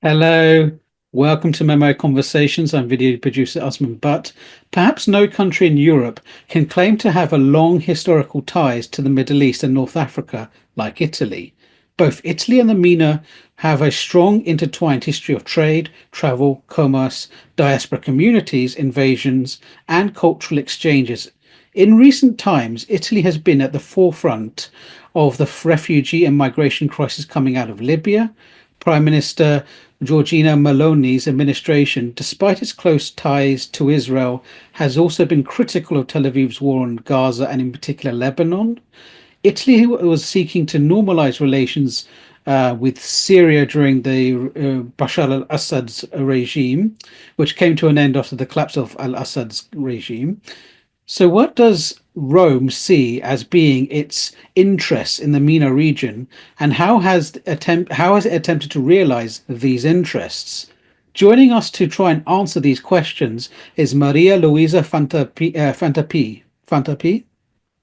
Hello, welcome to Memo Conversations. I'm video producer Osman Butt. Perhaps no country in Europe can claim to have a long historical ties to the Middle East and North Africa like Italy. Both Italy and the MENA have a strong intertwined history of trade, travel, commerce, diaspora communities, invasions, and cultural exchanges. In recent times, Italy has been at the forefront of the refugee and migration crisis coming out of Libya. Prime Minister Giorgia Meloni's administration, despite its close ties to Israel, has also been critical of Tel Aviv's war on Gaza and, in particular, Lebanon. Italy was seeking to normalize relations with Syria during the Bashar al-Assad's regime, which came to an end after the collapse of al-Assad's regime. So, what does Rome see as being its interests in the MENA region, and how has it attempted to realize these interests? Joining us to try and answer these questions is Maria Luisa Fantappiè.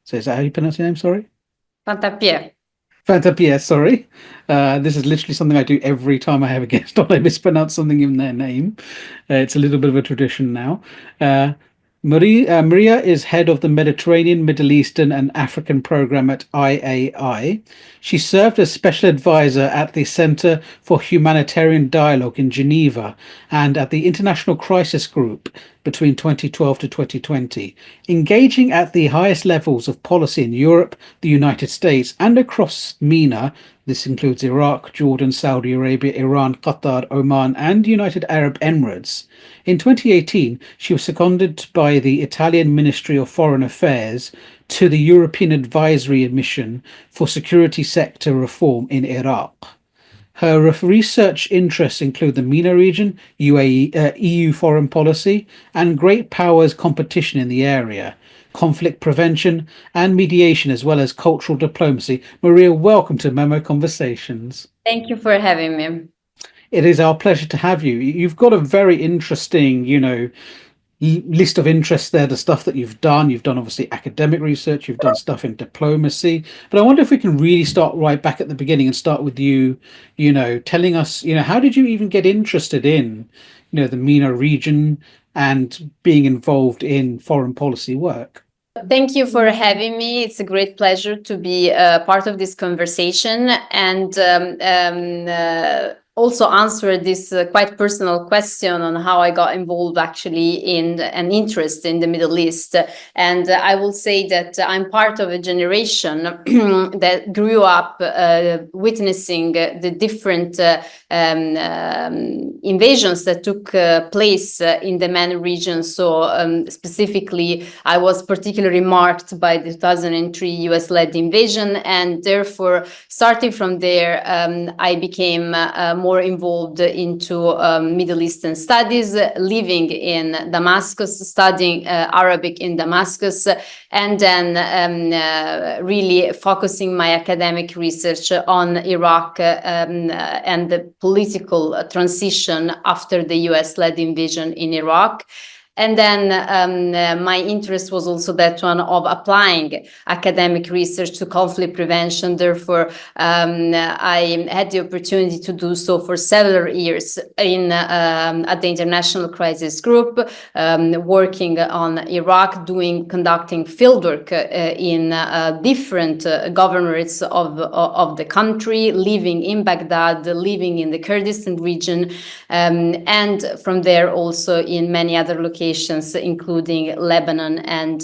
So, is that how you pronounce your name? Sorry. Fantappie. Fantappie, sorry. This is literally something I do every time I have a guest on. I mispronounce something in their name. It's a little bit of a tradition now. Maria is head of the Mediterranean, Middle Eastern, and African program at IAI. She served as special advisor at the Center for Humanitarian Dialogue in Geneva and at the International Crisis Group between 2012 to 2020, engaging at the highest levels of policy in Europe, the United States, and across MENA. This includes Iraq, Jordan, Saudi Arabia, Iran, Qatar, Oman, and United Arab Emirates. In 2018, she was seconded by the Italian Ministry of Foreign Affairs to the European Advisory Mission for Security Sector Reform in Iraq. Her research interests include the MENA region, EU foreign policy, and great powers competition in the area, conflict prevention and mediation, as well as cultural diplomacy. Maria, welcome to Memo Conversations. Thank you for having me. It is our pleasure to have you. You've got a very interesting, list of interests there, the stuff that you've done. You've done obviously academic research, you've done stuff in diplomacy. But I wonder if we can really start right back at the beginning and start with you, telling us, how did you even get interested in, the MENA region and being involved in foreign policy work? Thank you for having me. It's a great pleasure to be part of this conversation and also answer this quite personal question on how I got involved actually in an interest in the Middle East. And I will say that I'm part of a generation that grew up witnessing the different invasions that took place in the MENA region. So specifically, I was particularly marked by the 2003 US-led invasion, and therefore, starting from there, I became more involved into Middle Eastern studies, living in Damascus, studying Arabic in Damascus, and then really focusing my academic research on Iraq and the political transition after the US-led invasion in Iraq. And then my interest was also that one of applying academic research to conflict prevention. Therefore, I had the opportunity to do so for several years at the International Crisis Group, working on Iraq, conducting fieldwork in different governorates of the country, living in Baghdad, living in the Kurdistan region, and from there also in many other locations, including Lebanon and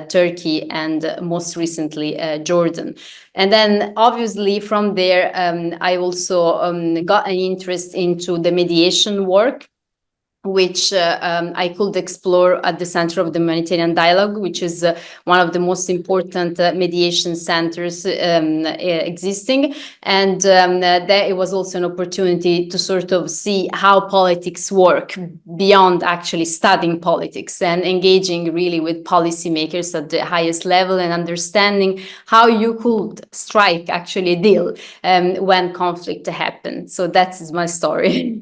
Turkey, and most recently Jordan. And then obviously from there, I also got an interest into the mediation work, which I could explore at the Center of the Humanitarian Dialogue, which is one of the most important mediation centers existing. And that it was also an opportunity to sort of see how politics work beyond actually studying politics and engaging really with policymakers at the highest level and understanding how you could strike actually a deal when conflict happens. So that is my story.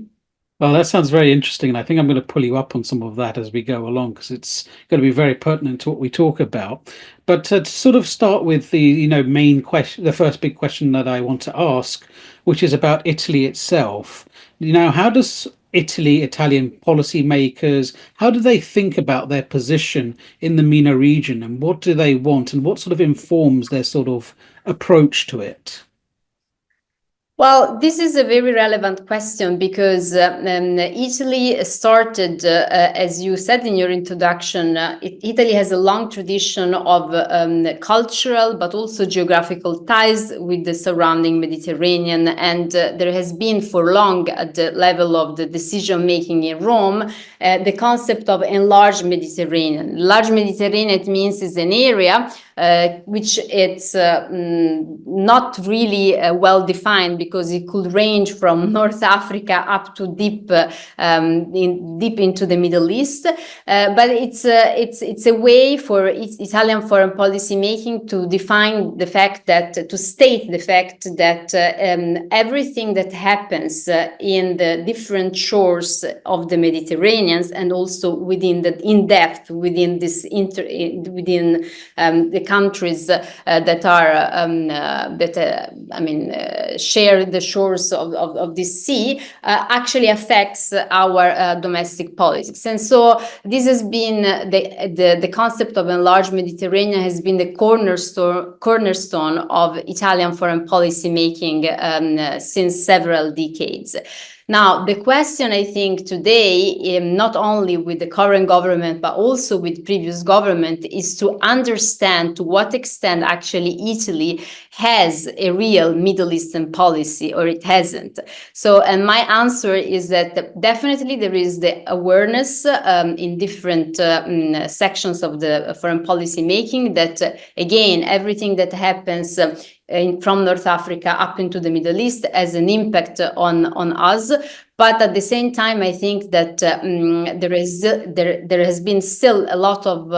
Well, that sounds very interesting, and I think I'm going to pull you up on some of that as we go along because it's going to be very pertinent to what we talk about. But to sort of start with the, main question, the first big question that I want to ask, which is about Italy itself. How does Italian policymakers, how do they think about their position in the MENA region, and what do they want, and what sort of informs their sort of approach to it? Well, this is a very relevant question because Italy started, as you said in your introduction, Italy has a long tradition of cultural but also geographical ties with the surrounding Mediterranean. And there has been for long at the level of the decision making in Rome, the concept of enlarged Mediterranean. Large Mediterranean, it means, is an area which it's not really well defined because it could range from North Africa up to deep into the Middle East. But it's a way for Italian foreign policy making to define the fact that, to state the fact that everything that happens in the different shores of the Mediterranean and also within the in depth within this within the countries that are share the shores of this sea actually affects our domestic politics. And so this has been the concept of enlarged Mediterranean has been the cornerstone of Italian foreign policy making since several decades. Now, the question, I think, today, not only with the current government, but also with previous government, is to understand to what extent actually Italy has a real Middle Eastern policy or it hasn't. So, and my answer is that definitely there is the awareness in different sections of the foreign policy making that, again, everything that happens from North Africa up into the Middle East has an impact on us. But at the same time, I think that there has been still a lot of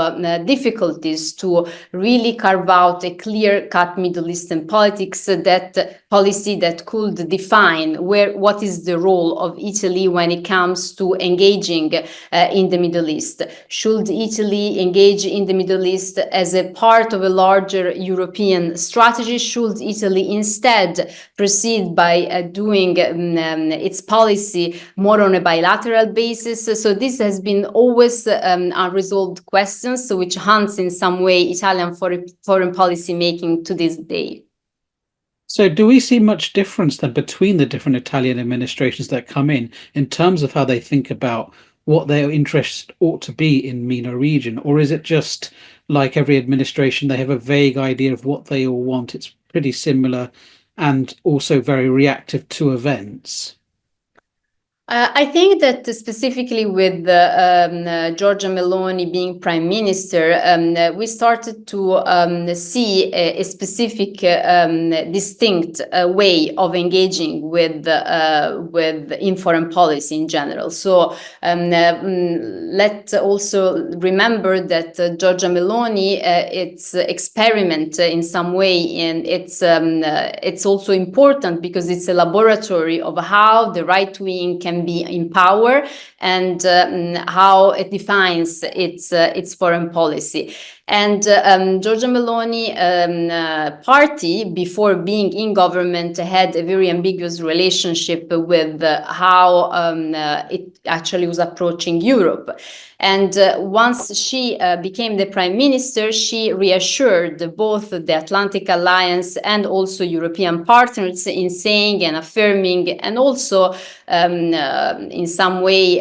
difficulties to really carve out a clear-cut Middle Eastern politics policy that could define what is the role of Italy when it comes to engaging in the Middle East. Should Italy engage in the Middle East as a part of a larger European strategy? Should Italy instead proceed by doing its policy more on a bilateral basis? So this has been always unresolved questions, which haunts in some way Italian foreign policy making to this day. So do we see much difference then between the different Italian administrations that come in terms of how they think about what their interests ought to be in MENA region? Or is it just like every administration, they have a vague idea of what they all want? It's pretty similar and also very reactive to events. I think that specifically with Giorgia Meloni being prime minister, we started to see a specific, distinct way of engaging with in foreign policy in general. So let's also remember that Giorgia Meloni, it's experiment in some way, and it's also important because it's a laboratory of how the right wing can be in power and how it defines its foreign policy. And Giorgia Meloni party, before being in government, had a very ambiguous relationship with how it actually was approaching Europe. And once she became the prime minister, she reassured both the Atlantic Alliance and also European partners in saying and affirming and also in some way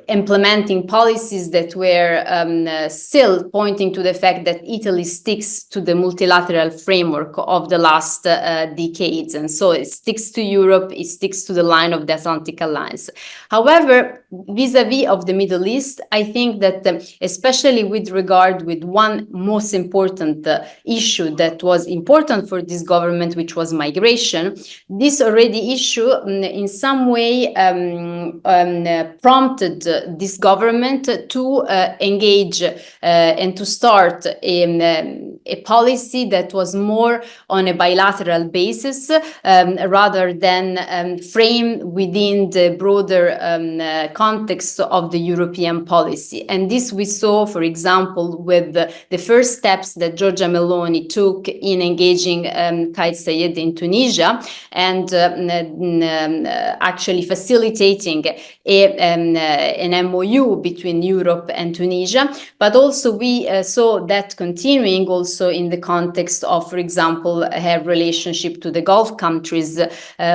implementing policies that were still pointing to the fact that Italy sticks to the multilateral framework of the last decades. And so it sticks to Europe, it sticks to the line of the Atlantic Alliance. However, vis-a-vis of the Middle East, I think that especially with regard with one most important issue that was important for this government, which was migration, this already issue in some way prompted this government to engage and to start a policy that was more on a bilateral basis rather than framed within the broader context of the European policy. And this we saw, for example, with the first steps that Giorgia Meloni took in engaging Kais Saied in Tunisia and actually facilitating an MOU between Europe and Tunisia. But also we saw that continuing also in the context of, for example, her relationship to the Gulf countries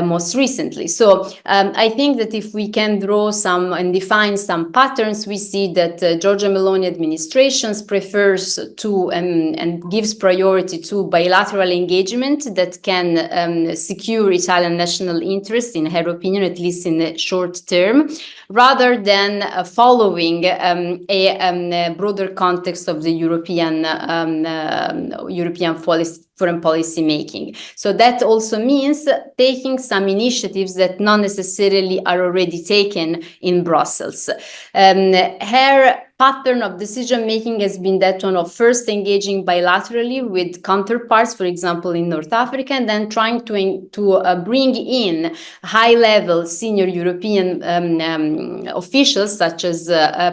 most recently. So I think that if we can draw some and define some patterns, we see that Giorgia Meloni administrations prefers to and gives priority to bilateral engagement that can secure Italian national interest, in her opinion, at least in the short term, rather than following a broader context of the European foreign policy making. So that also means taking some initiatives that not necessarily are already taken in Brussels. Her pattern of decision making has been that one of first engaging bilaterally with counterparts, for example, in North Africa, and then trying to bring in high-level senior European officials, such as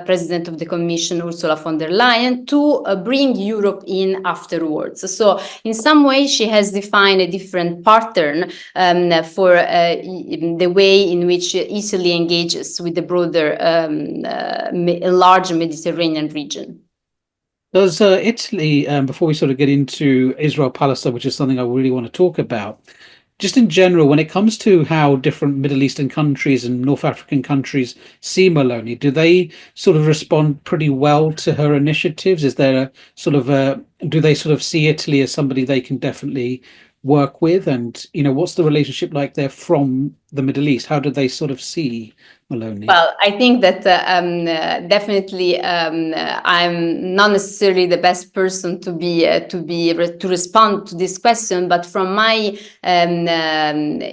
President of the Commission Ursula von der Leyen, to bring Europe in afterwards. So in some way, she has defined a different pattern for the way in which Italy engages with the broader, large Mediterranean region. Does Italy, before we sort of get into Israel-Palestine, which is something I really want to talk about, just in general, when it comes to how different Middle Eastern countries and North African countries see Meloni, do they sort of respond pretty well to her initiatives? Is there a sort of do they sort of see Italy as somebody they can definitely work with? And, you know, what's the relationship like there from the Middle East? How do they sort of see Meloni? Well, I think that definitely I'm not necessarily the best person to respond to this question, but from my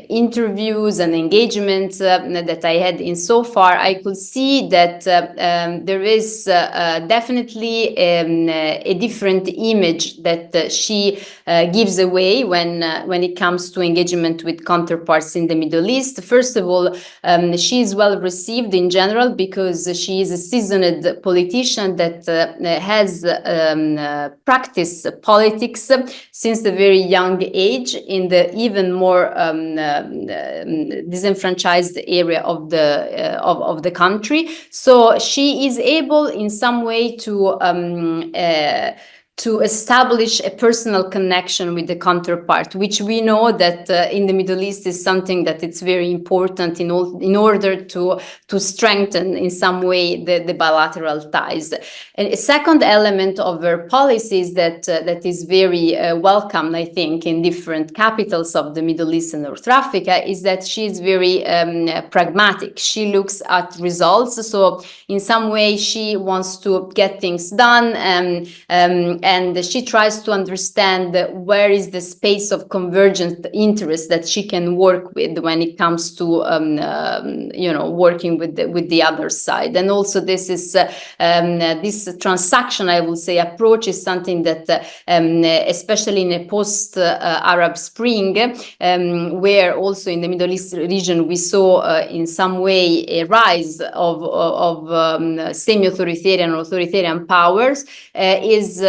interviews and engagements that I had in so far, I could see that there is definitely a different image that she gives away when it comes to engagement with counterparts in the Middle East. First of all, she is well received in general because she is a seasoned politician that has practiced politics since the very young age in the even more disenfranchised area of the country. So she is able in some way to establish a personal connection with the counterpart, which we know that in the Middle East is something that it's very important in order to strengthen in some way the bilateral ties. And a second element of her policy is that is very welcome, I think, in different capitals of the Middle East and North Africa, is that she is very pragmatic. She looks at results. So in some way, she wants to get things done and she tries to understand where is the space of convergent interest that she can work with when it comes to working with the other side. And also this is this transaction, I will say, approach is something that especially in a post Arab Spring, where also in the Middle East region we saw in some way a rise of semi-authoritarian or authoritarian powers, is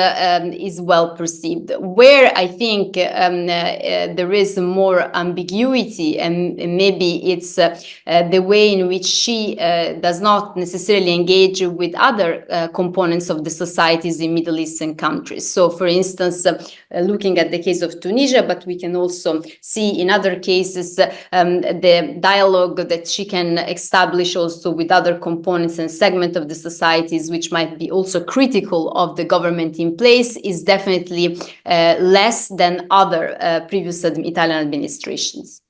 well perceived. Where I think there is more ambiguity, and maybe it's the way in which she does not necessarily engage with other components of the societies in Middle Eastern countries. So, for instance, looking at the case of Tunisia, but we can also see in other cases the dialogue that she can establish also with other components and segments of the societies, which might be also critical of the government in place, is definitely less than other previous Italian administrations.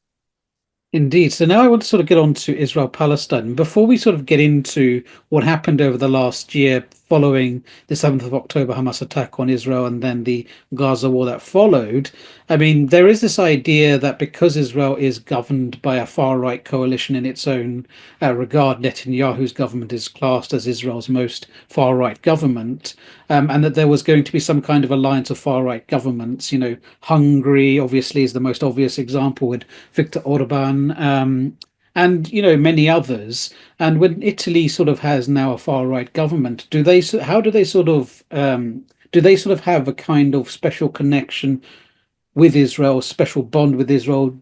Indeed. So now I want to sort of get on to Israel Palestine. Before we sort of get into what happened over the last year following the 7th of October Hamas attack on Israel and then the Gaza war that followed, I mean, there is this idea that because Israel is governed by a far right coalition in its own regard, Netanyahu's government is classed as Israel's most far right government, and that there was going to be some kind of alliance of far right governments. You know, Hungary obviously is the most obvious example with Viktor Orban, and you know many others. And when Italy sort of has now a far right government, how do they sort of have a kind of special connection with Israel, special bond with Israel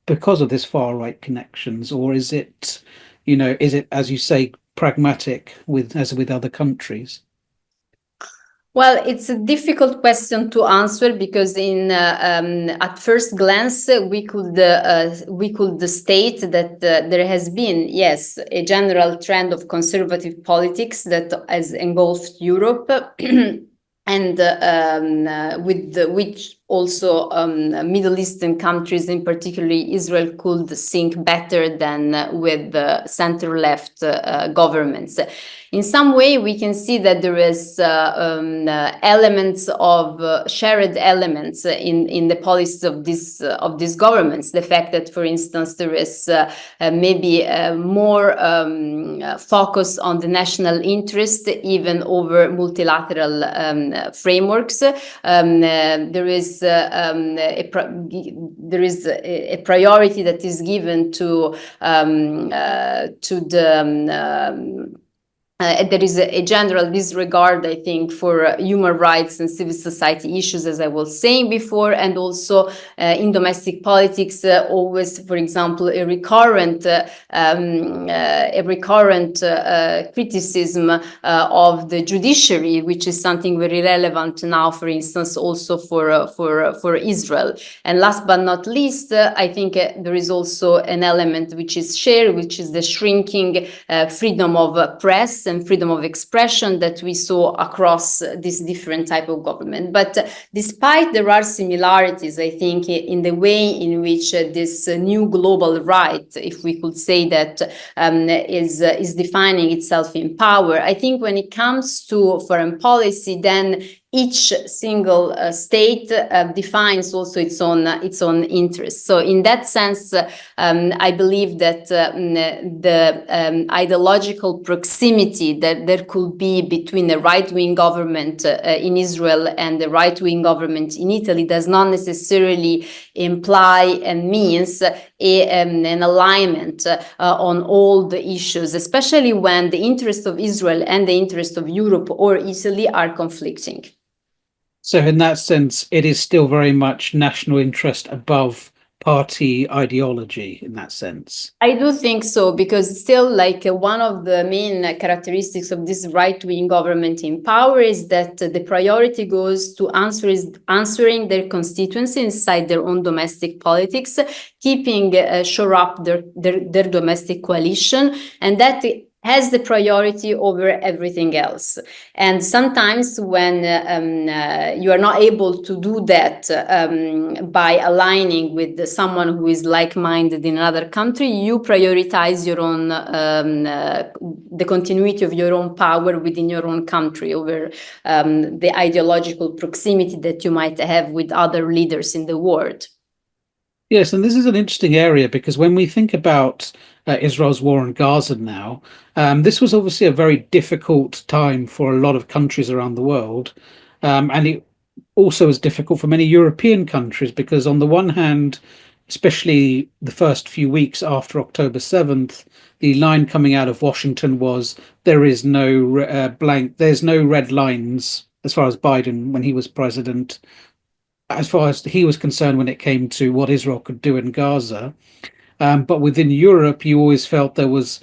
because of this far right connections, or is it, is it as you say pragmatic with as with other countries? Well, it's a difficult question to answer because at first glance we could state that there has been, yes, a general trend of conservative politics that has engulfed Europe and which also Middle Eastern countries, in particularly Israel, could sync better than with the center-left governments. In some way, we can see that there is elements of shared elements in the policies of these governments. The fact that, for instance, there is maybe more focus on the national interest, even over multilateral frameworks. There is a priority that is given to the there is a general disregard, I think, for human rights and civil society issues, as I was saying before, and also in domestic politics, always, for example, a recurrent criticism of the judiciary, which is something very relevant now, for instance, also for Israel. And last but not least, I think there is also an element which is shared, which is the shrinking freedom of press and freedom of expression that we saw across this different type of government. But despite there are similarities, I think, in the way in which this new global right, if we could say that, is defining itself in power, I think when it comes to foreign policy, then each single state defines also its own interests. So in that sense, I believe that the ideological proximity that there could be between the right-wing government in Israel and the right-wing government in Italy does not necessarily imply and means an alignment on all the issues, especially when the interests of Israel and the interests of Europe or Italy are conflicting. So in that sense, it is still very much national interest above party ideology in that sense. I do think so, because still, like, one of the main characteristics of this right-wing government in power is that the priority goes to answering their constituency inside their own domestic politics, keeping shore up their domestic coalition, and that has the priority over everything else. And sometimes when you are not able to do that by aligning with someone who is like-minded in another country, you prioritize your own, the continuity of your own power within your own country over the ideological proximity that you might have with other leaders in the world. Yes, and this is an interesting area because when we think about Israel's war on Gaza now, this was obviously a very difficult time for a lot of countries around the world. And it also was difficult for many European countries because, on the one hand, especially the first few weeks after October 7th, the line coming out of Washington was there is no there's no red lines as far as Biden when he was president, as far as he was concerned when it came to what Israel could do in Gaza. But within Europe, you always felt there was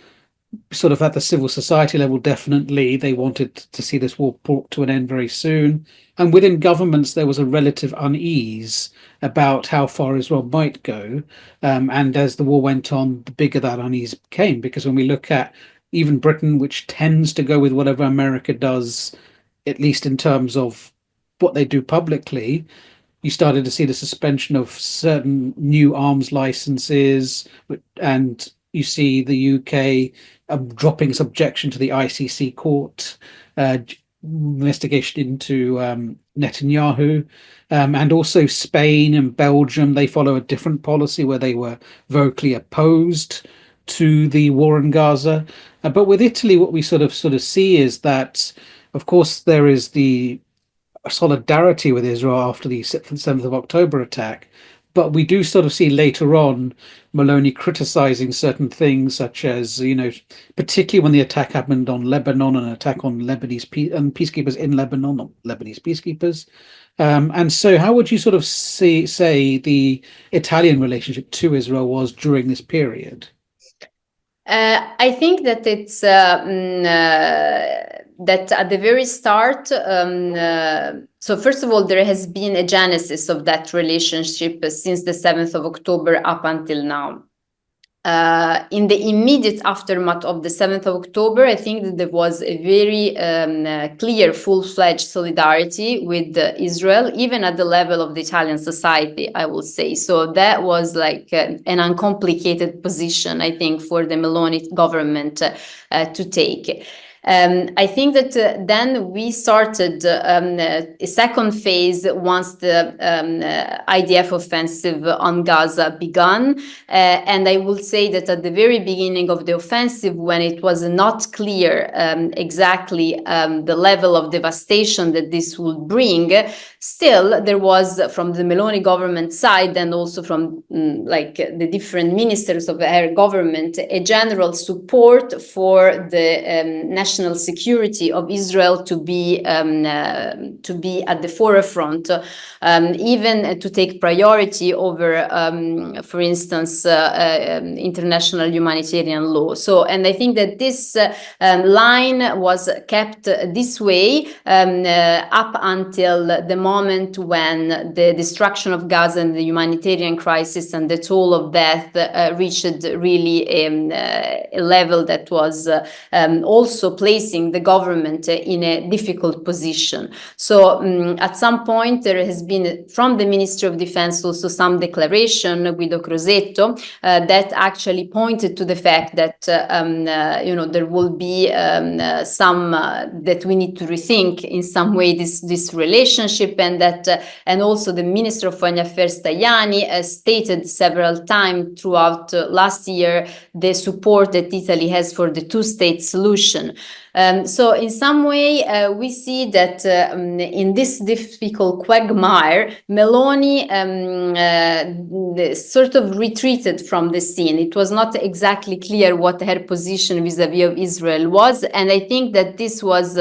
sort of at the civil society level, definitely they wanted to see this war brought to an end very soon. And within governments, there was a relative unease about how far Israel might go. And as the war went on, the bigger that unease became, because when we look at even Britain, which tends to go with whatever America does, at least in terms of what they do publicly, you started to see the suspension of certain new arms licenses, and you see the UK dropping its objection to the ICC court investigation into Netanyahu. And also Spain and Belgium, they follow a different policy where they were vocally opposed to the war in Gaza. But with Italy, what we sort of see is that, of course, there is the solidarity with Israel after the 7th of October attack. But we do sort of see later on Meloni criticizing certain things, such as, particularly when the attack happened on Lebanon, an attack on Lebanese peacekeepers in Lebanon, not Lebanese peacekeepers. And so, how would you sort of say the Italian relationship to Israel was during this period? I think that it's that at the very start, so first of all, there has been a genesis of that relationship since the 7th of October up until now. In the immediate aftermath of the 7th of October, I think that there was a very clear, full-fledged solidarity with Israel, even at the level of the Italian society, I will say. So that was like an uncomplicated position, I think, for the Meloni government to take. I think that then we started a second phase once the IDF offensive on Gaza began. And I will say that at the very beginning of the offensive, when it was not clear exactly the level of devastation that this would bring, still there was, from the Meloni government side and also from like the different ministers of her government, a general support for the national security of Israel to be at the forefront, even to take priority over, for instance, international humanitarian law. So, and I think that this line was kept this way up until the moment when the destruction of Gaza and the humanitarian crisis and the toll of death reached really a level that was also placing the government in a difficult position. So at some point there has been from the Ministry of Defense also some declaration, Guido Crosetto, that actually pointed to the fact that there will be some that we need to rethink in some way this relationship, and that and also the Minister of Foreign Affairs Tajani stated several times throughout last year the support that Italy has for the two-state solution. So in some way, we see that in this difficult quagmire, Meloni sort of retreated from the scene. It was not exactly clear what her position vis-à-vis of Israel was, and I think that this was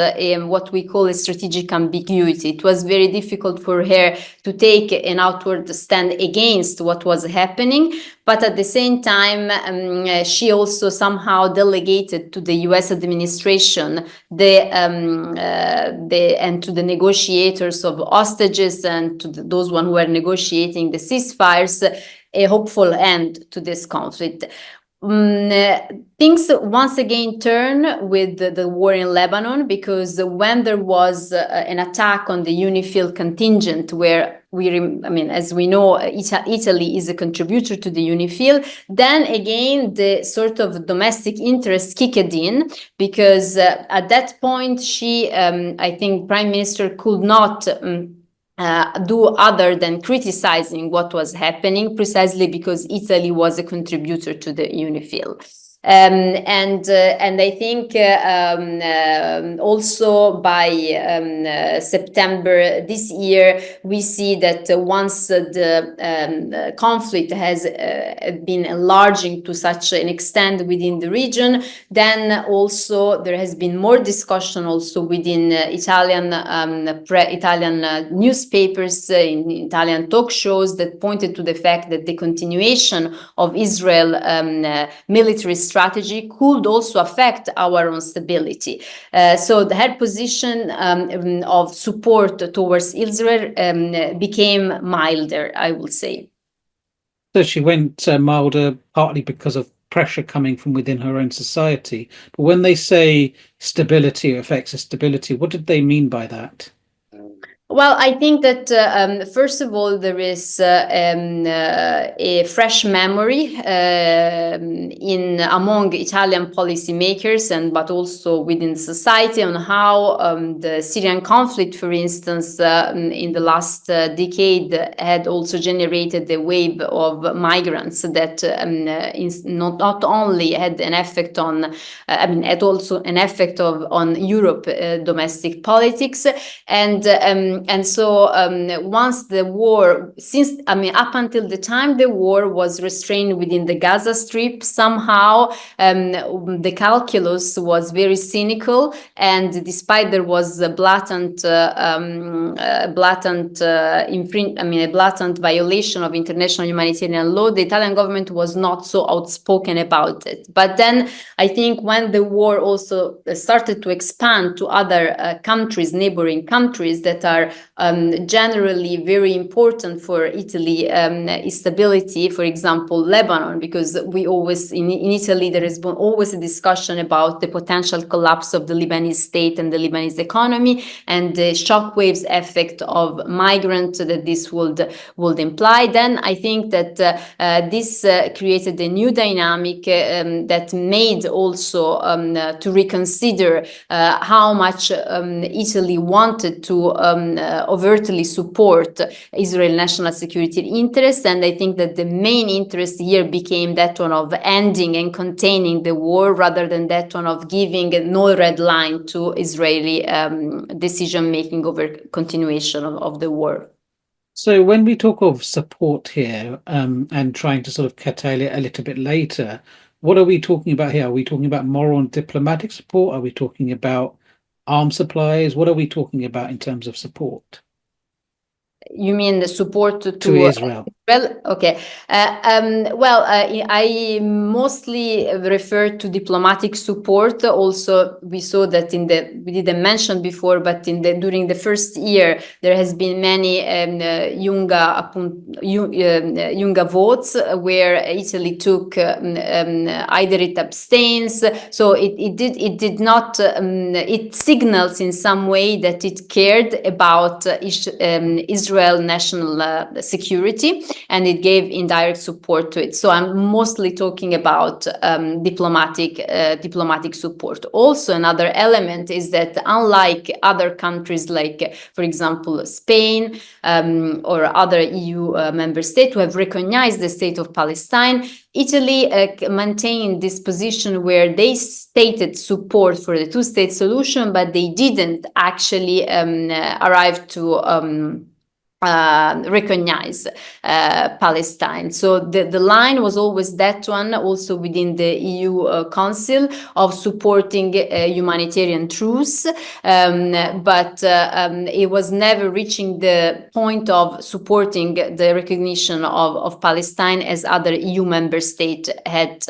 what we call a strategic ambiguity. It was very difficult for her to take an outward stand against what was happening, but at the same time, she also somehow delegated to the U.S. administration and to the negotiators of hostages and to those who were negotiating the ceasefires a hopeful end to this conflict. Things once again turn with the war in Lebanon, because when there was an attack on the UNIFIL contingent, where as we know, Italy is a contributor to the UNIFIL, then again the sort of domestic interest kicked in, because at that point she, I think, Prime Minister could not do other than criticizing what was happening, precisely because Italy was a contributor to the UNIFIL. And I think also by September this year, we see that once the conflict has been enlarging to such an extent within the region, then also there has been more discussion also within Italian newspapers, in Italian talk shows, that pointed to the fact that the continuation of Israel military strategy could also affect our own stability. So her position of support towards Israel became milder, I would say. So she went milder partly because of pressure coming from within her own society. But when they say stability affects stability, what did they mean by that? Well, I think that first of all, there is a fresh memory in among Italian policymakers but also within society on how the Syrian conflict, for instance, in the last decade had also generated a wave of migrants that not only had an effect on, had also an effect on Europe domestic politics, and so once the war, up until the time the war was restrained within the Gaza Strip, somehow the calculus was very cynical, and despite there was a blatant violation of international humanitarian law, the Italian government was not so outspoken about it. But then I think when the war also started to expand to other countries, neighboring countries that are generally very important for Italy stability, for example, Lebanon, because we always, in Italy, there has been always a discussion about the potential collapse of the Lebanese state and the Lebanese economy and the shockwaves effect of migrants that this would imply. Then I think that this created a new dynamic that made also to reconsider how much Italy wanted to overtly support Israel national security interests. And I think that the main interest here became that one of ending and containing the war rather than that one of giving no red line to Israeli decision making over continuation of the war. So when we talk of support here and trying to sort of curtail it a little bit later, what are we talking about here? Are we talking about moral and diplomatic support? Are we talking about arms supplies? What are we talking about in terms of support? You mean the support to Israel? Well, okay. I mostly refer to diplomatic support. Also, we saw that we didn't mention before, but during the first year, there has been many Junga votes where Italy took either it abstains. So it signals in some way that it cared about Israel national security, and it gave indirect support to it. So I'm mostly talking about diplomatic support. Also, another element is that unlike other countries, like, for example, Spain or other EU member states who have recognized the state of Palestine, Italy maintained this position where they stated support for the two-state solution, but they didn't actually arrive to recognize Palestine. So the line was always that one, also within the EU Council, of supporting humanitarian truce, but it was never reaching the point of supporting the recognition of Palestine as other EU member states had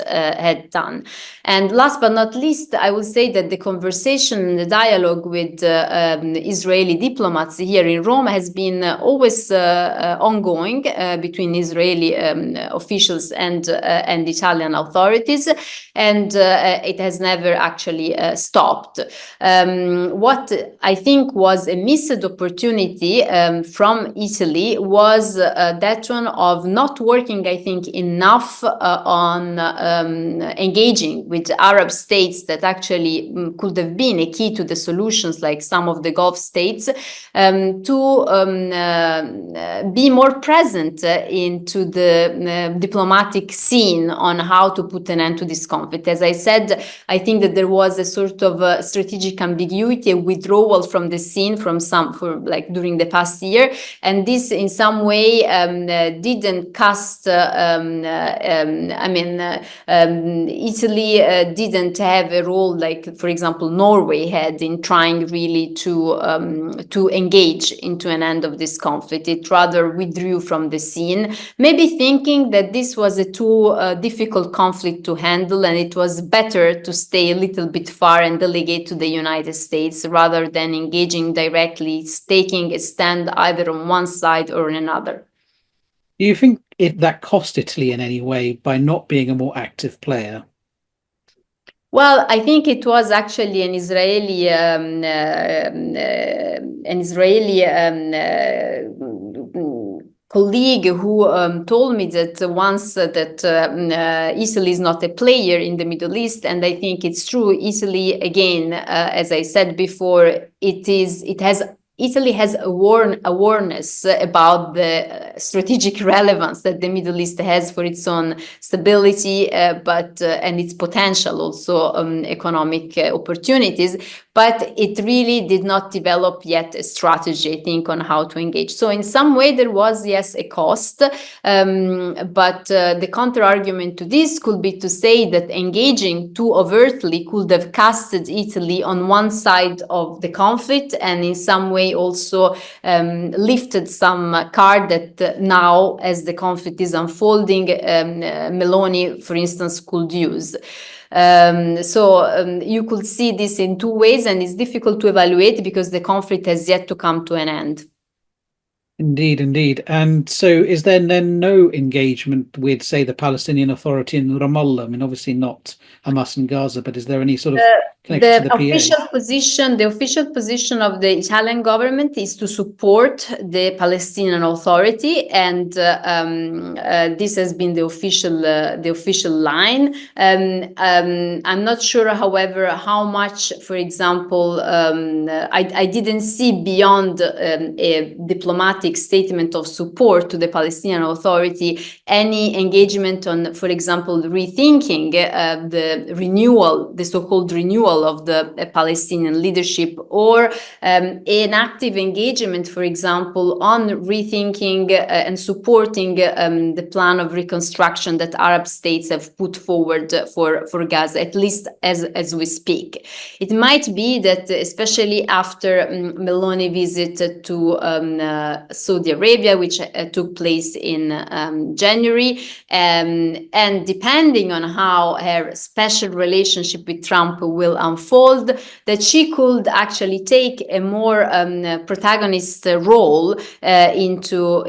done. And last but not least, I will say that the conversation, the dialogue with Israeli diplomats here in Rome has been always ongoing between Israeli officials and Italian authorities, and it has never actually stopped. What I think was a missed opportunity from Italy was that one of not working, I think, enough on engaging with Arab states that actually could have been a key to the solutions, like some of the Gulf states, to be more present into the diplomatic scene on how to put an end to this conflict. As I said, I think that there was a sort of strategic ambiguity, a withdrawal from the scene during the past year, and this in some way didn't cast. Italy didn't have a role like, for example, Norway had in trying really to engage into an end of this conflict. It rather withdrew from the scene, maybe thinking that this was a too difficult conflict to handle, and it was better to stay a little bit far and delegate to the United States rather than engaging directly, taking a stand either on one side or on another. Do you think that cost Italy in any way by not being a more active player? Well, I think it was actually an Israeli colleague who told me that once that Italy is not a player in the Middle East, and I think it's true. Italy, again, as I said before, Italy has awareness about the strategic relevance that the Middle East has for its own stability, and its potential also economic opportunities. But it really did not develop yet a strategy, I think, on how to engage. So in some way, there was, yes, a cost. But the counter argument to this could be to say that engaging too overtly could have casted Italy on one side of the conflict, and in some way also lifted some card that now, as the conflict is unfolding, Meloni, for instance, could use. You could see this in two ways, and it's difficult to evaluate because the conflict has yet to come to an end. Indeed, indeed. And so is there then no engagement with, say, the Palestinian Authority in Ramallah? I mean, obviously not Hamas in Gaza, but is there any sort of connection to the PA? The official position of the Italian government is to support the Palestinian Authority, and this has been the official line. I'm not sure, however, how much, for example, I didn't see beyond a diplomatic statement of support to the Palestinian Authority any engagement on, for example, rethinking the so-called renewal of the Palestinian leadership, or an active engagement, for example, on rethinking and supporting the plan of reconstruction that Arab states have put forward for Gaza, at least as we speak. It might be that, especially after Meloni visit to Saudi Arabia, which took place in January, and depending on how her special relationship with Trump will unfold, that she could actually take a more protagonist role into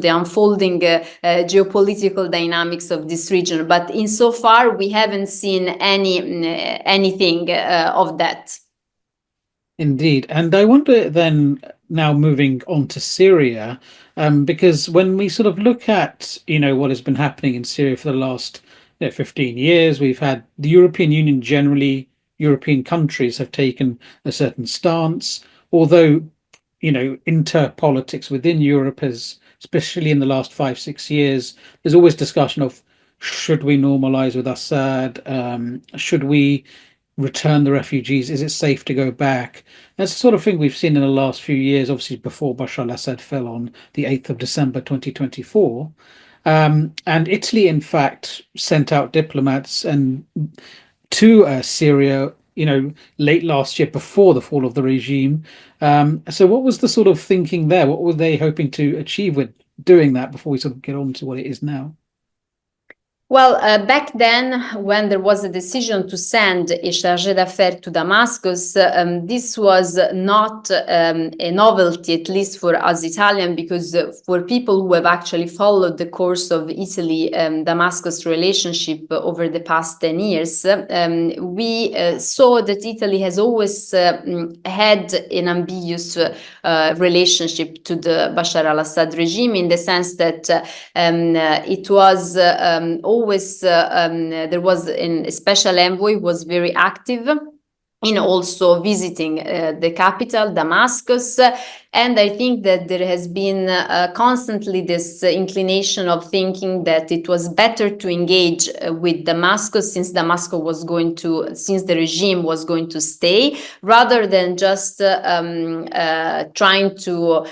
the unfolding geopolitical dynamics of this region. But insofar, we haven't seen anything of that. Indeed. And I wonder then, now moving on to Syria, because when we sort of look at, what has been happening in Syria for the last 15 years, we've had the European Union generally, European countries have taken a certain stance, although, inter-politics within Europe has, especially in the last 5-6 years, there's always discussion of, should we normalize with Assad? Should we return the refugees? Is it safe to go back? That's the sort of thing we've seen in the last few years, obviously before Bashar Al-Assad fell on the 8th of December 2024. And Italy, in fact, sent out diplomats to Syria, late last year before the fall of the regime. So what was the sort of thinking there? What were they hoping to achieve with doing that before we sort of get on to what it is now? Well, back then, when there was a decision to send a chargé d'affaires to Damascus, this was not a novelty, at least for us Italian, because for people who have actually followed the course of Italy-Damascus relationship over the past 10 years, we saw that Italy has always had an ambiguous relationship to the Bashar al-Assad regime, in the sense that it was always there was a special envoy who was very active in also visiting the capital, Damascus. And I think that there has been constantly this inclination of thinking that it was better to engage with Damascus, since since the regime was going to stay, rather than just trying to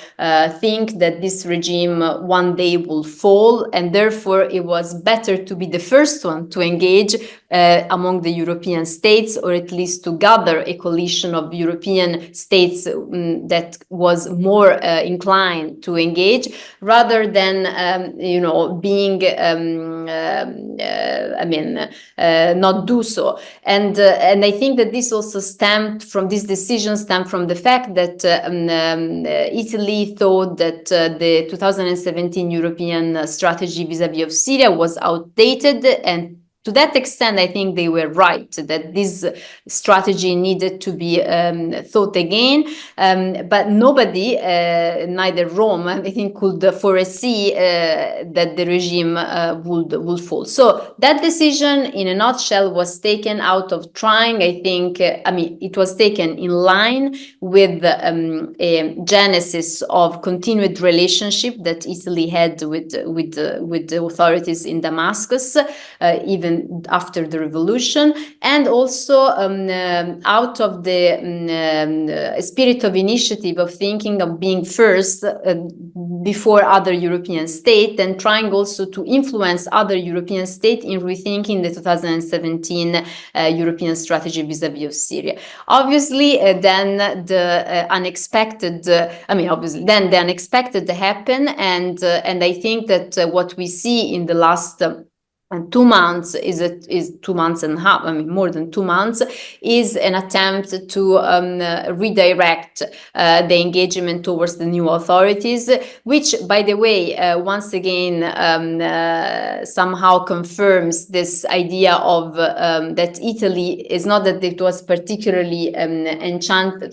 think that this regime one day will fall. And therefore, it was better to be the first one to engage among the European states, or at least to gather a coalition of European states that was more inclined to engage, rather than being not do so. And I think that this also stemmed from the fact that Italy thought that the 2017 European strategy vis-a-vis of Syria was outdated, and to that extent, I think they were right that this strategy needed to be thought again. But nobody, neither Rome, I think, could foresee that the regime would fall. So that decision, in a nutshell, was taken out of trying, I think, it was taken in line with a genesis of continued relationship that Italy had with the authorities in Damascus, even after the revolution, and also out of the spirit of initiative, of thinking of being first before other European states, and trying also to influence other European states in rethinking the 2017 European strategy vis-à-vis of Syria. Obviously, then the unexpected, obviously, then the unexpected happened, and I think that what we see in the last 2 months is 2 months and a half, more than 2 months, is an attempt to redirect the engagement towards the new authorities, which, by the way, once again, somehow confirms this idea of that Italy is not that it was particularly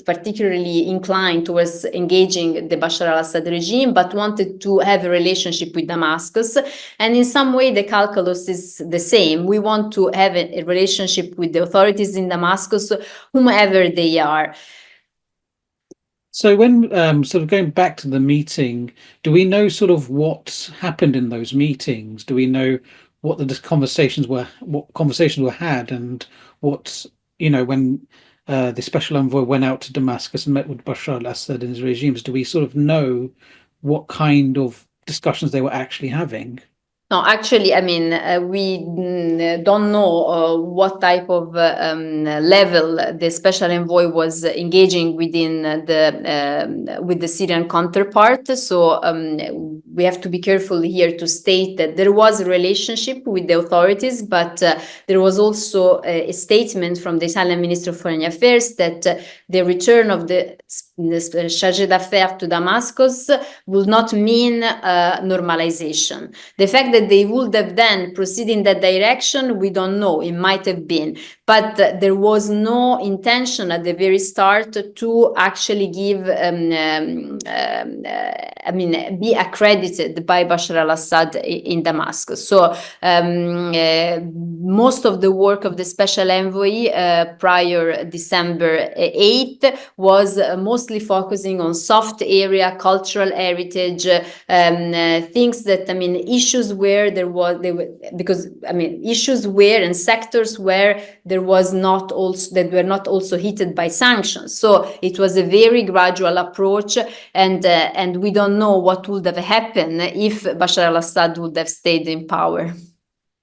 particularly inclined towards engaging the Bashar al-Assad regime, but wanted to have a relationship with Damascus. And in some way, the calculus is the same. We want to have a relationship with the authorities in Damascus, whomever they are. So when sort of going back to the meeting, do we know sort of what happened in those meetings? Do we know what the conversations were had, and what, when the special envoy went out to Damascus and met with Bashar al-Assad and his regimes, do we sort of know what kind of discussions they were actually having? No, actually, we don't know what type of level the special envoy was engaging within with the Syrian counterpart. So we have to be careful here to state that there was a relationship with the authorities, but there was also a statement from the Italian Minister of Foreign Affairs that the return of the chargé d'affaires to Damascus will not mean normalization. The fact that they would have then proceeded in that direction, we don't know. It might have been, but there was no intention at the very start to actually give, be accredited by Bashar al-Assad in Damascus. So most of the work of the special envoy prior December 8th was mostly focusing on soft area, cultural heritage, things that, issues where there was, issues where and sectors where there was not also, that were not also hit by sanctions. So it was a very gradual approach, and we don't know what would have happened if Bashar al-Assad would have stayed in power.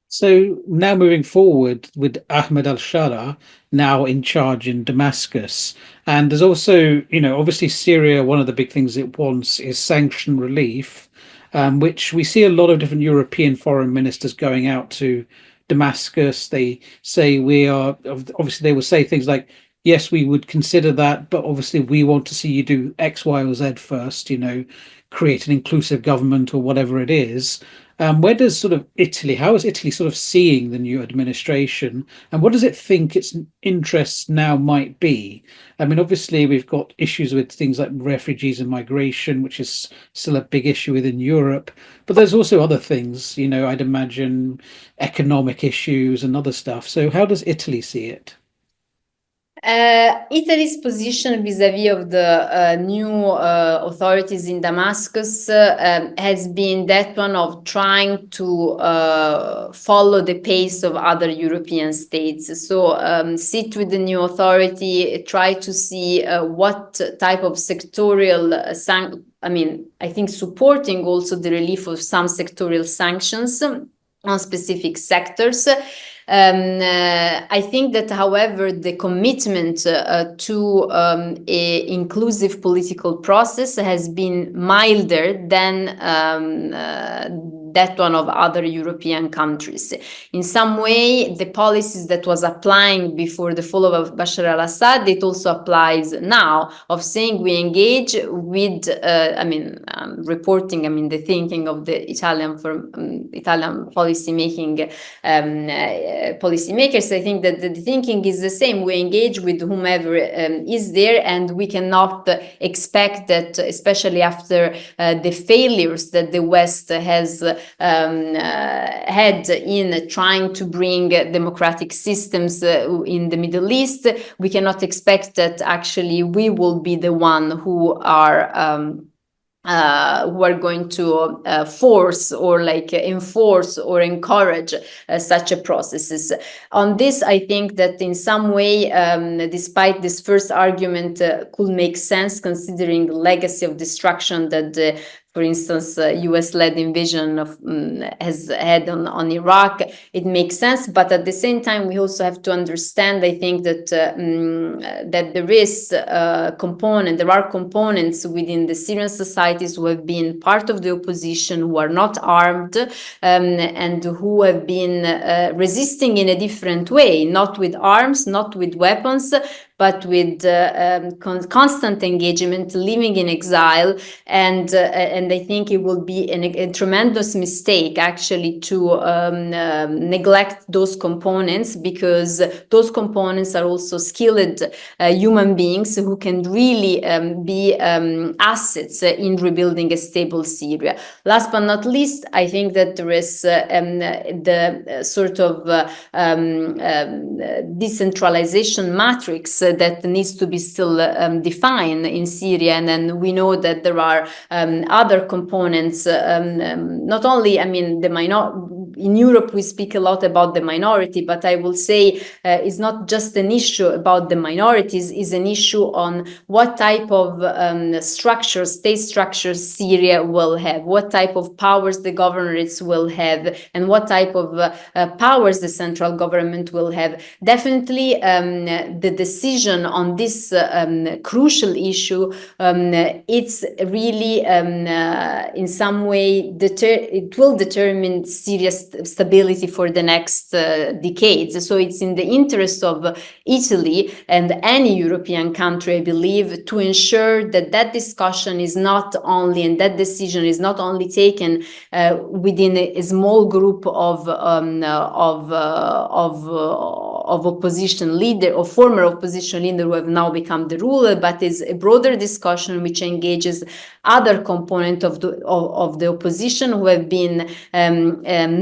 So now moving forward with Ahmed al-Shara now in charge in Damascus, and there's also, obviously Syria, one of the big things it wants is sanction relief, which we see a lot of different European foreign ministers going out to Damascus. They say obviously they will say things like, yes, we would consider that, but obviously we want to see you do X, Y, or Z first, create an inclusive government or whatever it is. Where does sort of Italy, how is Italy sort of seeing the new administration, and what does it think its interests now might be? Obviously we've got issues with things like refugees and migration, which is still a big issue within Europe, but there's also other things, I'd imagine economic issues and other stuff. So how does Italy see it? Italy's position vis-à-vis of the new authorities in Damascus has been that one of trying to follow the pace of other European states. So sit with the new authority, try to see what type of sectorial I think supporting also the relief of some sectorial sanctions on specific sectors. I think that, however, the commitment to an inclusive political process has been milder than that one of other European countries. In some way, the policies that was applying before the fall of Bashar al-Assad, it also applies now, of saying we engage with, reporting, the thinking of the Italian policymakers. I think that the thinking is the same. We engage with whomever is there, and we cannot expect that, especially after the failures that the West has had in trying to bring democratic systems in the Middle East, we cannot expect that actually we will be the one who are going to force or enforce or encourage such a processes. On this, I think that in some way, despite this first argument could make sense considering the legacy of destruction that for instance, US-led invasion has had on Iraq, it makes sense. But at the same time, we also have to understand, I think, that that there are components within the Syrian societies who have been part of the opposition, who are not armed, and who have been resisting in a different way, not with arms, not with weapons, but with constant engagement, living in exile, and I think it will be a tremendous mistake actually to neglect those components, because those components are also skilled human beings who can really be assets in rebuilding a stable Syria. Last but not least, I think that there is the sort of decentralization matrix that needs to be still defined in Syria, and then we know that there are other components, not only, in Europe we speak a lot about the minority, but I will say it's not just an issue about the minorities, it's an issue on what type of state structures Syria will have, what type of powers the governorates will have, and what type of powers the central government will have. Definitely the decision on this crucial issue, it's really in some way it will determine Syria's stability for the next decades. So it's in the interest of Italy and any European country, I believe, to ensure that that discussion is not only, and that decision is not only taken within a small group of opposition leader or former opposition leader who have now become the ruler, but is a broader discussion which engages other component of the opposition who have been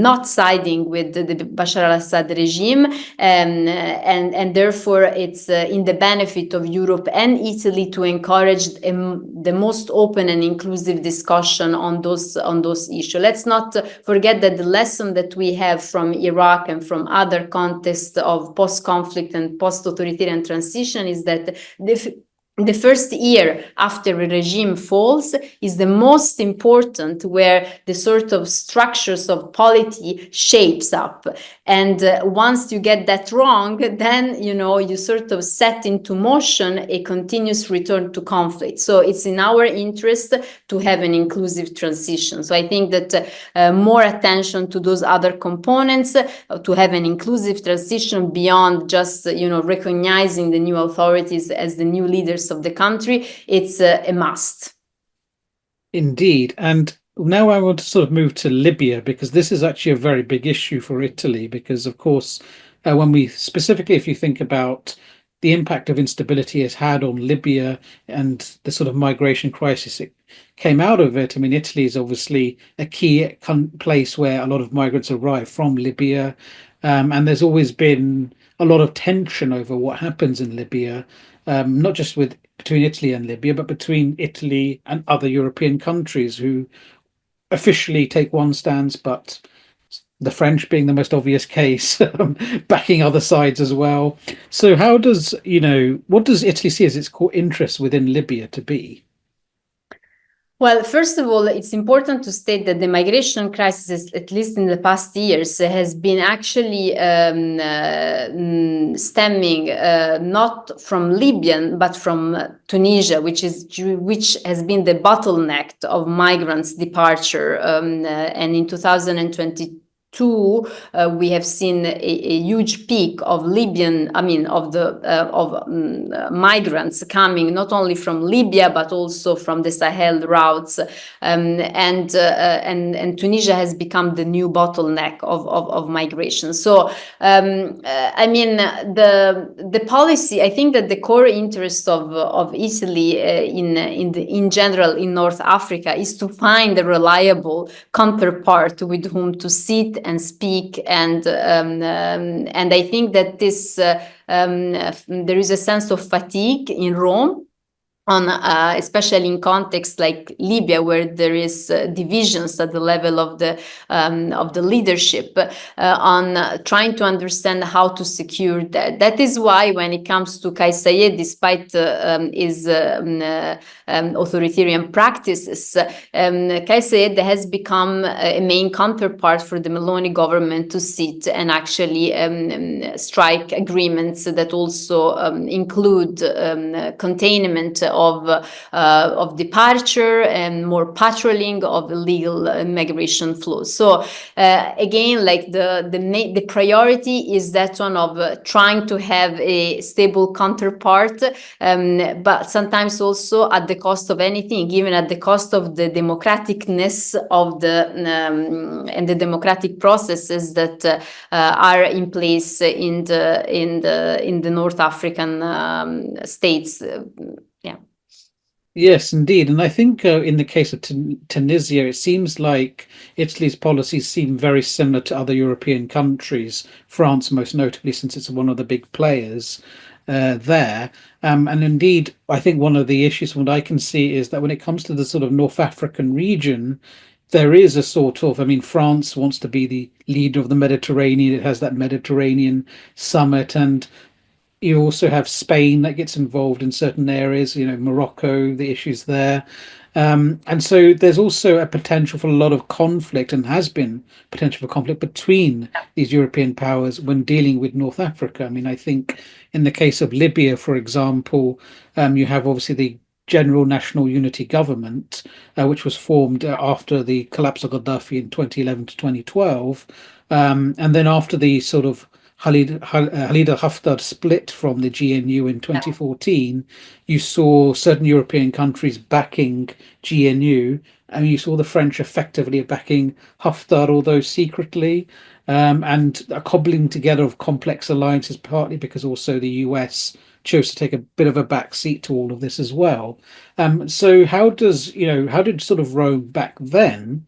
not siding with the Bashar al-Assad regime, and therefore it's in the benefit of Europe and Italy to encourage the most open and inclusive discussion on those issues. Let's not forget that the lesson that we have from Iraq and from other contexts of post-conflict and post-authoritarian transition is that the first year after a regime falls is the most important, where the sort of structures of polity shapes up. And once you get that wrong, then, you sort of set into motion a continuous return to conflict. So it's in our interest to have an inclusive transition. So I think that more attention to those other components, to have an inclusive transition beyond just, recognizing the new authorities as the new leaders of the country, it's a must. Indeed. And now I want to sort of move to Libya, because this is actually a very big issue for Italy, because of course, when we specifically, if you think about the impact of instability has had on Libya and the sort of migration crisis it came out of it, Italy is obviously a key place where a lot of migrants arrive from Libya, and there's always been a lot of tension over what happens in Libya, not just between Italy and Libya, but between Italy and other European countries who officially take one stance, but the French being the most obvious case, backing other sides as well. So how does, what does Italy see as its core interests within Libya to be? Well, first of all, it's important to state that the migration crisis, at least in the past years, has been actually stemming not from Libya, but from Tunisia, which has been the bottleneck of migrants' departure. And in 2022, we have seen a huge peak of migrants coming not only from Libya but also from the Sahel routes, and Tunisia has become the new bottleneck of migration. So the policy, I think that the core interest of Italy in general in North Africa is to find a reliable counterpart with whom to sit and speak, and I think that this there is a sense of fatigue in Rome, especially in contexts like Libya, where there is divisions at the level of the leadership, on trying to understand how to secure that. That is why, when it comes to Kais Saied, despite his authoritarian practices, Kais Saied has become a main counterpart for the Meloni government to sit and actually strike agreements that also include containment of departure and more patrolling of illegal migration flows. So again, like the priority is that one of trying to have a stable counterpart, but sometimes also at the cost of anything, even at the cost of the democraticness of and the democratic processes that are in place in the North African states. Yes, indeed. And I think in the case of Tunisia, it seems like Italy's policies seem very similar to other European countries, France most notably, since it's one of the big players there. And indeed, I think one of the issues, what I can see, is that when it comes to the sort of North African region, there is a sort of, France wants to be the leader of the Mediterranean. It has that Mediterranean summit, and you also have Spain that gets involved in certain areas, Morocco, the issues there. And so there's also a potential for a lot of conflict, and has been potential for conflict between these European powers when dealing with North Africa. I think in the case of Libya, for example, you have obviously the General National Unity Government, which was formed after the collapse of Gaddafi in 2011 to 2012. And then after the sort of Khalid al-Haftar split from the GNU in 2014, you saw certain European countries backing GNU, and you saw the French effectively backing Haftar, although secretly, and a cobbling together of complex alliances, partly because also the US chose to take a bit of a back seat to all of this as well. So how did sort of Rome back then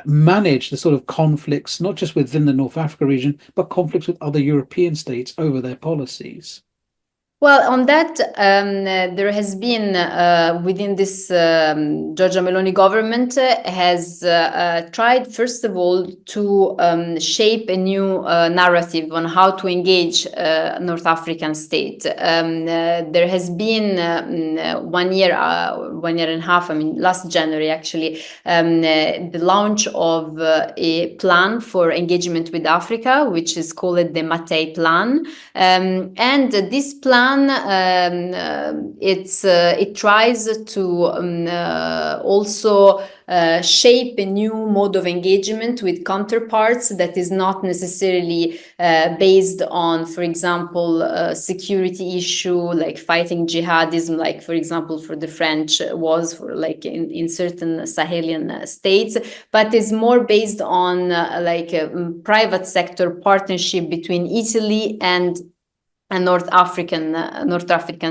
manage the sort of conflicts, not just within the North Africa region, but conflicts with other European states over their policies? Well, on that, there has been within this Giorgia Meloni government has tried, first of all, to shape a new narrative on how to engage North African state. There has been 1 year, 1 year and a half, last January actually, the launch of a plan for engagement with Africa, which is called the Mattei Plan. And this plan, it tries to also shape a new mode of engagement with counterparts that is not necessarily based on, for example, security issue like fighting jihadism, like for example for the French was for like in certain Sahelian states, but is more based on like a private sector partnership between Italy and North African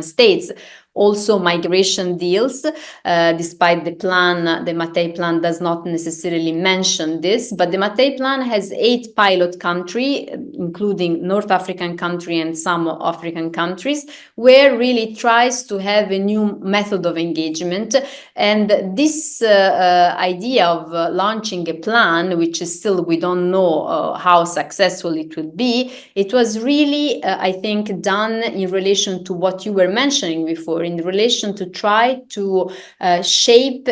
states. Also migration deals, despite the plan, the Mattei Plan does not necessarily mention this, but the Mattei Plan has 8 pilot countries, including North African country and some African countries, where really tries to have a new method of engagement. And this idea of launching a plan, which is still, we don't know how successful it will be, it was really, I think, done in relation to what you were mentioning before, in relation to try to shape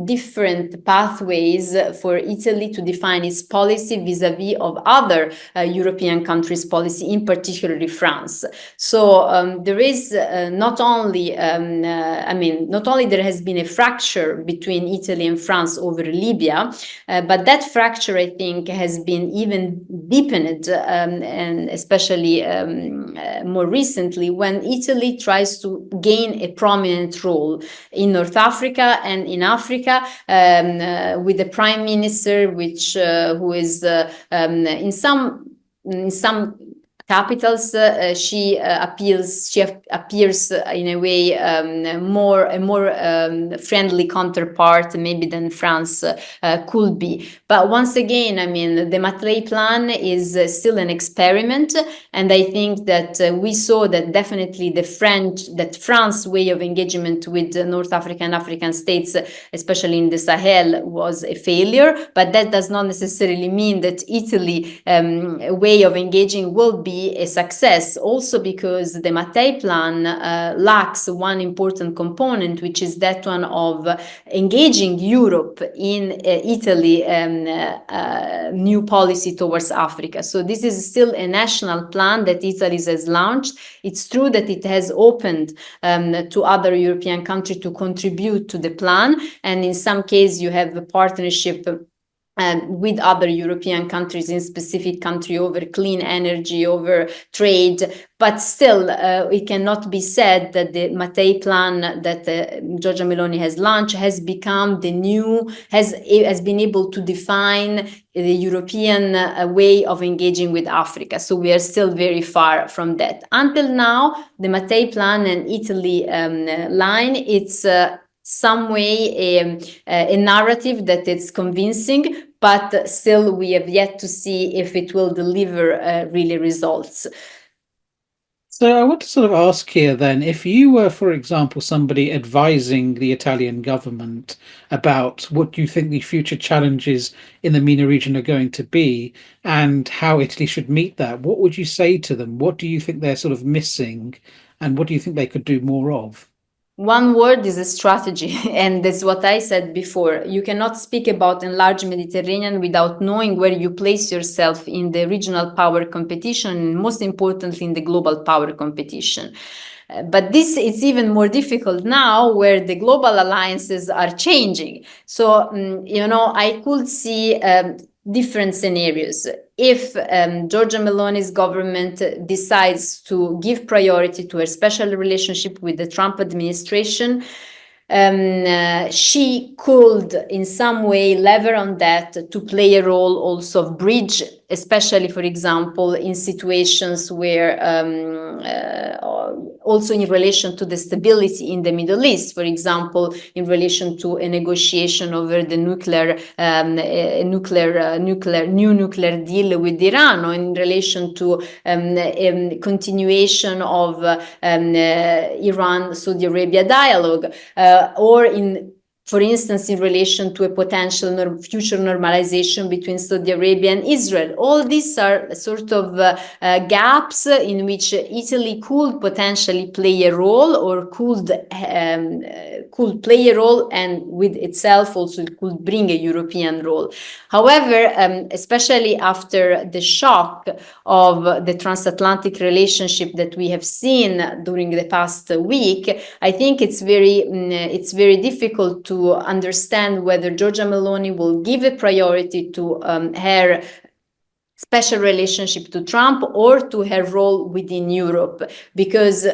different pathways for Italy to define its policy vis-a-vis of other European countries' policy, in particularly France. So there is not only there has been a fracture between Italy and France over Libya, but that fracture, I think, has been even deepened, and especially more recently, when Italy tries to gain a prominent role in North Africa and in Africa, with the Prime Minister, who is in some capitals, she appears in a way a more friendly counterpart maybe than France could be. But once again, I mean, the Mattei plan is still an experiment, and I think that we saw that definitely France way of engagement with North African African states, especially in the Sahel, was a failure. But that does not necessarily mean that Italy way of engaging will be a success, also because the Mattei plan lacks one important component, which is that one of engaging Europe in Italy new policy towards Africa. So this is still a national plan that Italy has launched. It's true that it has opened to other European countries to contribute to the plan, and in some cases you have a partnership with other European countries, in specific country, over clean energy, over trade. But still, it cannot be said that the Mattei plan that Giorgia Meloni has launched has become has been able to define the European way of engaging with Africa. So we are still very far from that. Until now, the Mattei plan and Italy line, it's some way a narrative that is convincing, but still we have yet to see if it will deliver really results. So I want to sort of ask here then, if you were, for example, somebody advising the Italian government about what you think the future challenges in the MENA region are going to be and how Italy should meet that, what would you say to them? What do you think they're sort of missing, and what do you think they could do more of? One word is a strategy, and that's what I said before. You cannot speak about enlarged Mediterranean without knowing where you place yourself in the regional power competition, and most importantly in the global power competition. But this is even more difficult now, where the global alliances are changing. So, I could see different scenarios. If Giorgia Meloni's government decides to give priority to a special relationship with the Trump administration, she could in some way lever on that to play a role also of bridge, especially, for example, in situations where also in relation to the stability in the Middle East, for example, in relation to a negotiation over the new nuclear deal with Iran, or in relation to continuation of Iran-Saudi Arabia dialogue, or for instance, in relation to a potential future normalization between Saudi Arabia and Israel. All these are sort of gaps in which Italy could potentially play a role, or could play a role, and with itself also could bring a European role. However, especially after the shock of the transatlantic relationship that we have seen during the past week, I think it's very difficult to understand whether Giorgia Meloni will give a priority to her special relationship to Trump, or to her role within Europe, because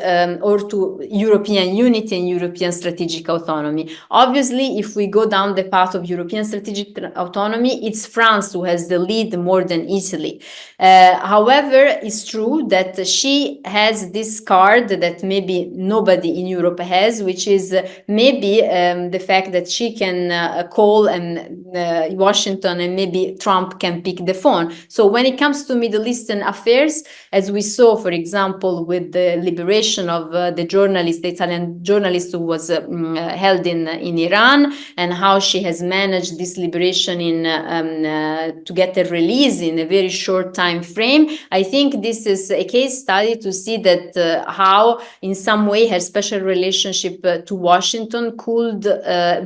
or to European unity and European strategic autonomy. Obviously, if we go down the path of European strategic autonomy, it's France who has the lead more than Italy. However, it's true that she has this card that maybe nobody in Europe has, which is maybe the fact that she can call and Washington, and maybe Trump can pick the phone. So when it comes to Middle Eastern affairs, as we saw, for example, with the liberation of the journalist, the Italian journalist who was held in Iran, and how she has managed this liberation to get a release in a very short time frame, I think this is a case study to see that how, in some way, her special relationship to Washington could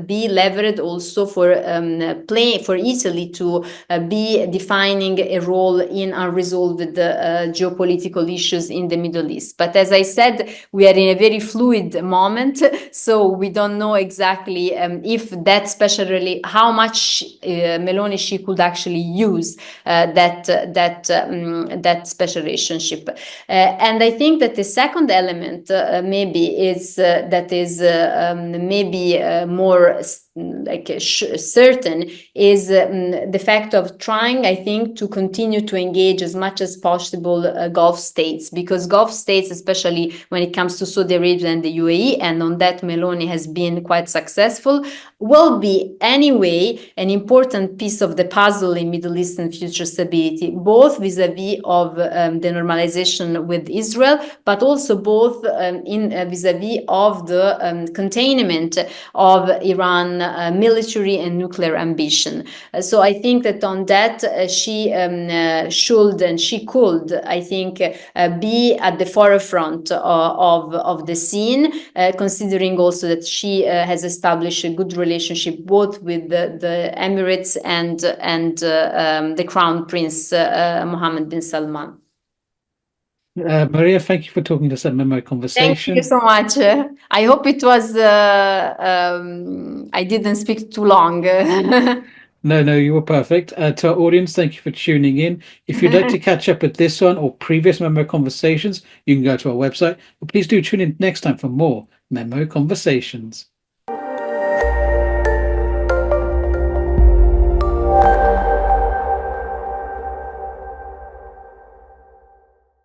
be leveraged also for Italy to be defining a role in unresolved geopolitical issues in the Middle East. But as I said, we are in a very fluid moment, so we don't know exactly if that how much Meloni she could actually use that special relationship. And I think that the second element maybe is that is maybe more certain is the fact of trying, I think, to continue to engage as much as possible Gulf states, because Gulf states, especially when it comes to Saudi Arabia and the UAE, and on that Meloni has been quite successful, will be anyway an important piece of the puzzle in Middle Eastern future stability, both vis-a-vis of the normalization with Israel, but also both in vis-a-vis of the containment of Iran military and nuclear ambition. So I think that on that she should and she could, I think, be at the forefront of the scene, considering also that she has established a good relationship both with the Emirates and the Crown Prince Mohammed bin Salman. Maria, thank you for talking to us at Memo Conversation. Thank you so much. I hope it was, I didn't speak too long. No, you were perfect. To our audience, thank you for tuning in. If you'd like to catch up with this one or previous Memo Conversations, you can go to our website. But please do tune in next time for more Memo Conversations.